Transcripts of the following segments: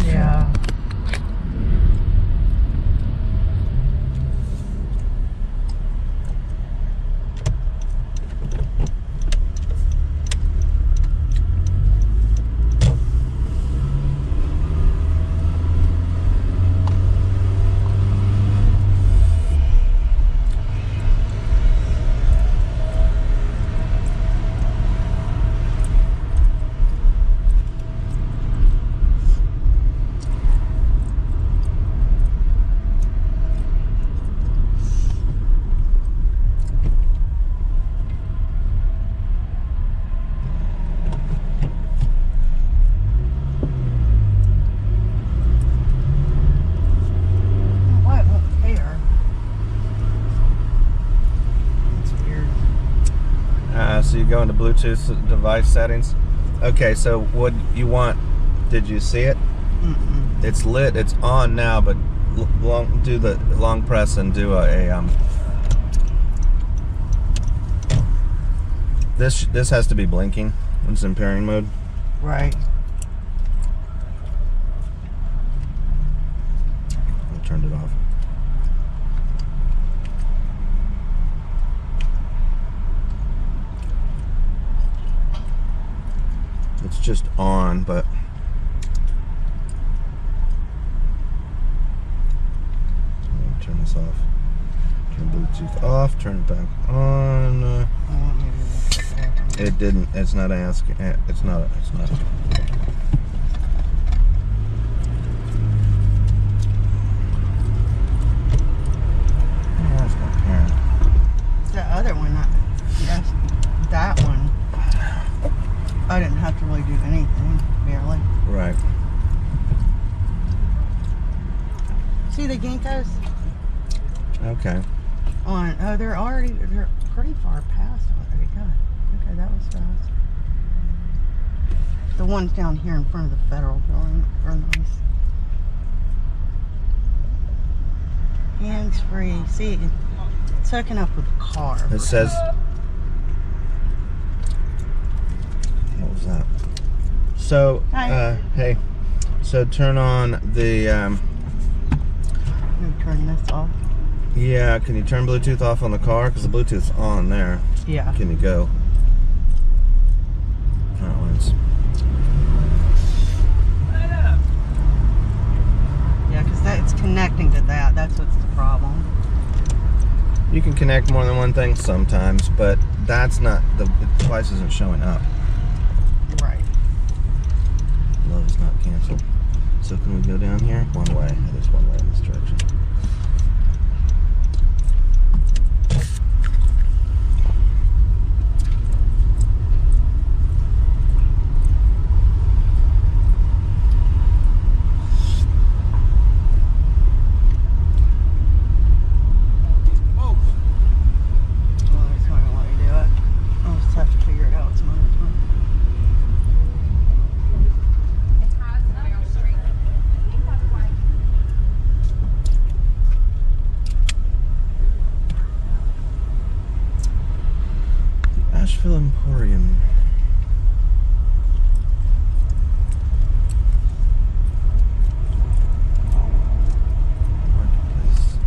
Yeah. So you go into Bluetooth device settings. Okay, so what you want? Did you see it? Mm-mm. It's lit. It's on now, but do the long press and do This has to be blinking. It's in pairing mode. Right. I turned it off. It's just on, but turn this off. Turn Bluetooth off. Turn it back on. It didn't. It's not asking. It's not. It's not. Where's my parent? The other one. That's that one. I didn't have to really do anything, barely. Right. See the ginkgos? Okay. They're pretty far past already. God. Okay, that was fast. The ones down here in front of the federal building are nice. Hands free. See, it's hooking up with the car. It says. What was that? So, Hi. hey. So turn on the. Let me turn this off. Yeah, can you turn Bluetooth off on the car? Because the Bluetooth's on there. Yeah. Can you go? Oh, it's. Yeah, because it's connecting to that. That's what's the problem. You can connect more than one thing sometimes, but that's not the device isn't showing up. Right. Love is not canceled. So can we go down here? One way. It is one way in this direction. Asheville Emporium. Marketplace.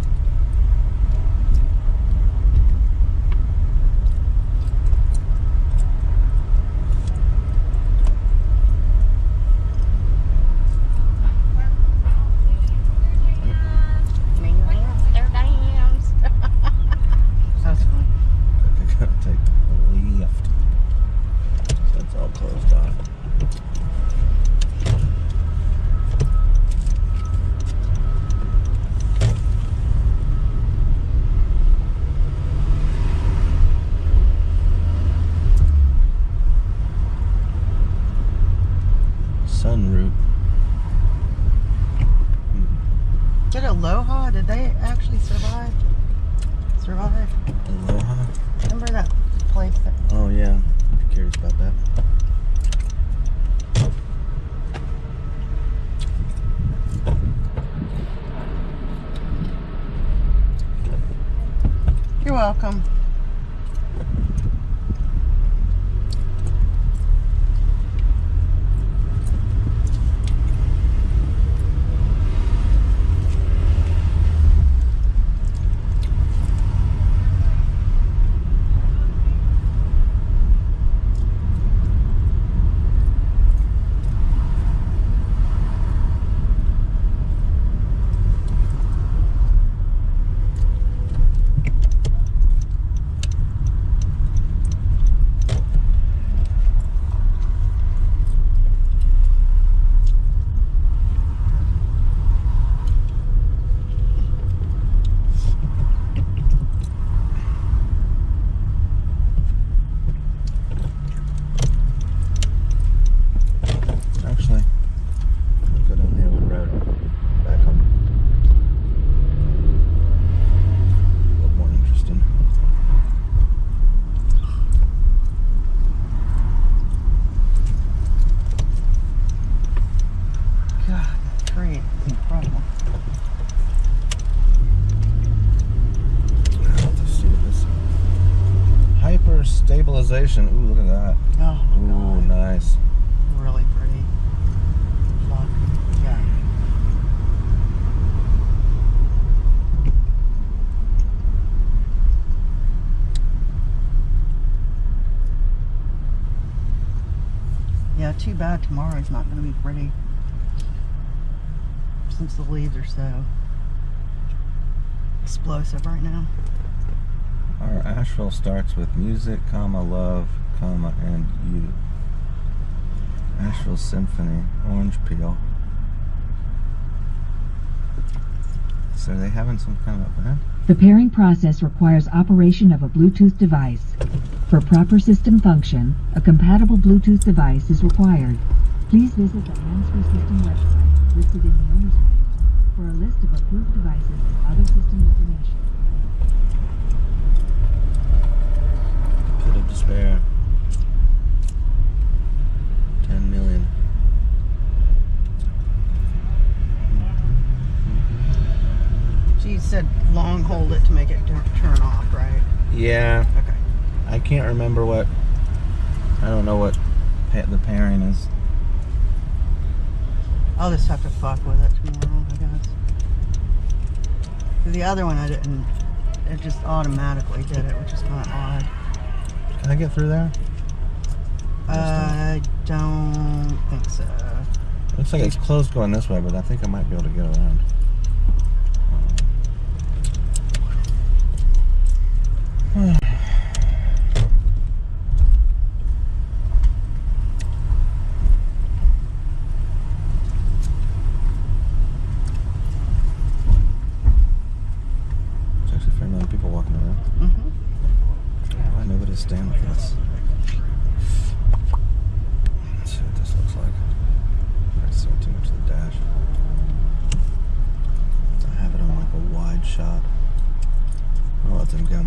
They're dams. That's funny. I gotta take a left. So it's all closed off. Sunroute. Did Aloha? Did they actually survive? Aloha. Remember that place that? Oh yeah, I'm curious about that. You're welcome. God, that tree is incredible. Let's see this. Hyper stabilization. Ooh, look at that. Oh my Ooh, God. nice. Really pretty. Fuck. Yeah. Yeah, too bad tomorrow's not going to be pretty. Since the leaves are so explosive right now. Our Asheville starts with music, comma, love, comma, and you. Asheville Symphony, orange peel. So are they having some kind of event? The pairing process requires operation of a Bluetooth device. For proper system function, a compatible Bluetooth device is required. Please visit the hands-free system website listed in the owner's manual for a list of approved devices and other system information. Pit of despair. 10 million. She said long hold it to make it turn off, right? Yeah. Okay. I can't remember what. I don't know what the pairing is. I'll just have to fuck with it tomorrow, I guess. The other one I didn't. It just automatically did it, which is kind of odd. Can I get through there? I don't think so. Looks like it's closed going this way, but I think I might be able to get around. There's actually a fair amount of people walking around. Mm-hmm. Why nobody's staying with us? Let's see what this looks like. I'm seeing too much of the dash. I have it on like a wide shot. I'll let them go.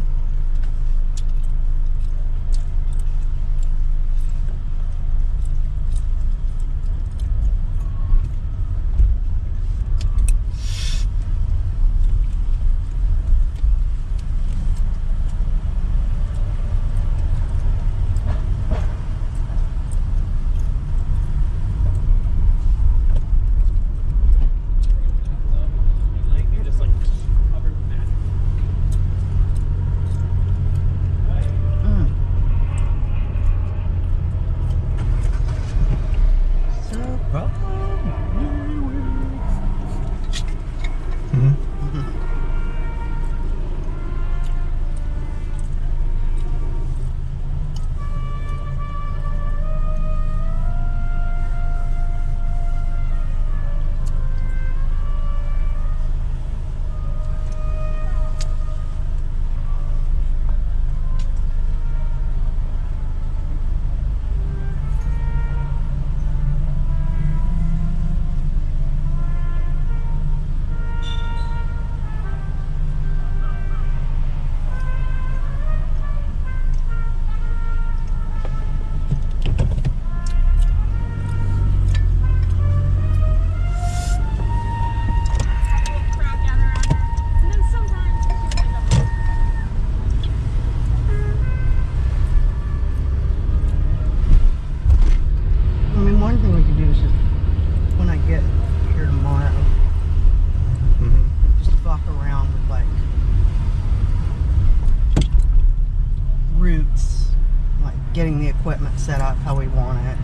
getting the equipment set up how we want it,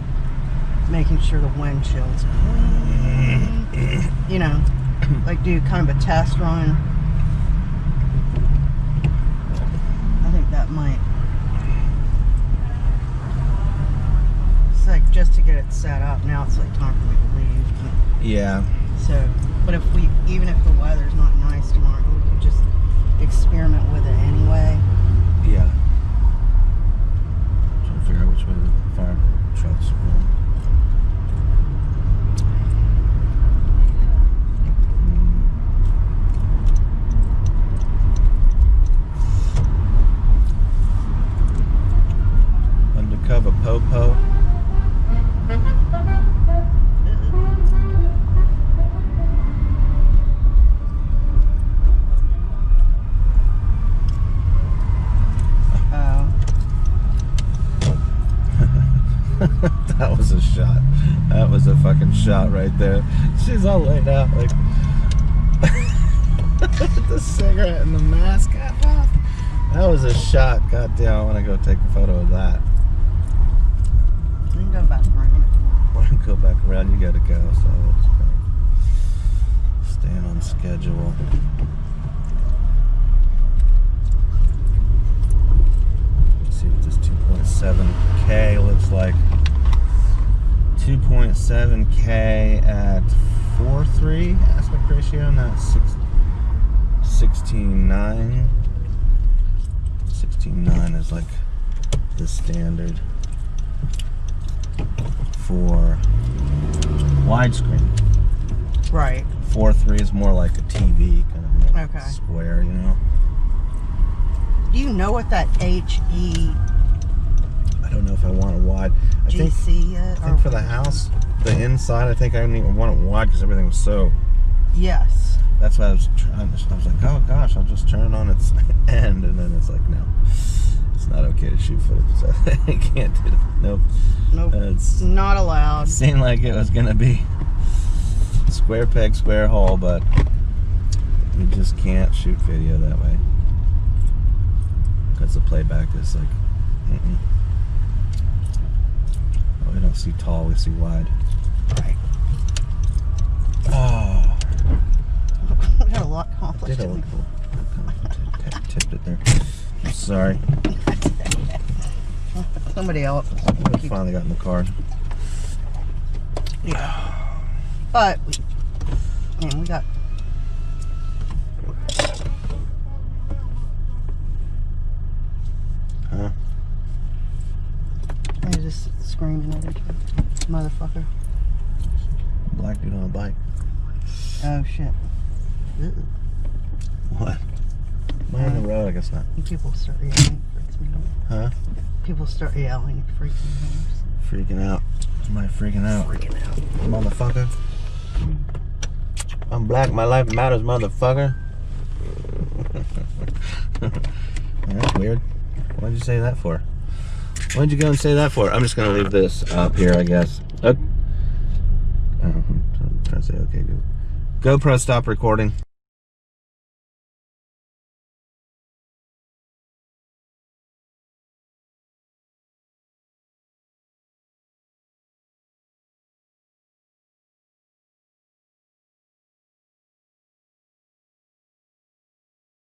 making sure the windshield's clean, you know, like do kind of a test run. I think that might, it's like just to get it set up. Now it's like time for me to leave. Yeah. So, but if we, even if the weather's not nice tomorrow, we could just experiment with it anyway. Yeah. Trying to figure out which way the fire trucks are going. Undercover Popo. was a shot. That was a fucking shot right there. She's all laid out like with the cigarette and the mask half off. That was a shot. God damn, I want to go take a photo of that. We can go back around. Want to go back around? You gotta go. So let's go. Staying on schedule. Let's see what this 2.7K looks like. 2.7K at 4:3 aspect ratio, and that's 16:9. 16:9 is like the standard for widescreen. Right. 4:3 is more like a TV, kind of more Okay. square, you know. Do you know what that HE I don't know if I want it wide. I think is? for the house, the inside, I think I didn't even want it wide because everything was so. Yes. That's why I was trying. I was like, oh gosh, I'll just turn it on its end, and then it's like, no, it's not okay to shoot footage. So I can't do it. Nope. Nope. It's Not allowed. seemed like it was gonna be square peg, square hole, but you just can't shoot video that way because the playback is like. Oh, we don't see tall, we see wide. Right. Oh, We got a lot accomplished. did a didn't we? little. Tipped it there. I'm sorry. Somebody else. We finally got in the car. Yeah. But man, we got. Huh? They're just screaming at each other. Motherfucker. Black dude on a bike. Oh shit. Ugh. What? Am I on the road? I guess not. When people start yelling, it freaks me out. Huh? People start yelling, it freaks me out. Freaking out. Somebody freaking out. Freaking out. Motherfucker. I'm black, my life matters, motherfucker. That's weird. Why'd you say that for? Why'd you go and say that for? I'm just gonna leave this up here, I guess. I'm trying to say okay, GoPro stop recording.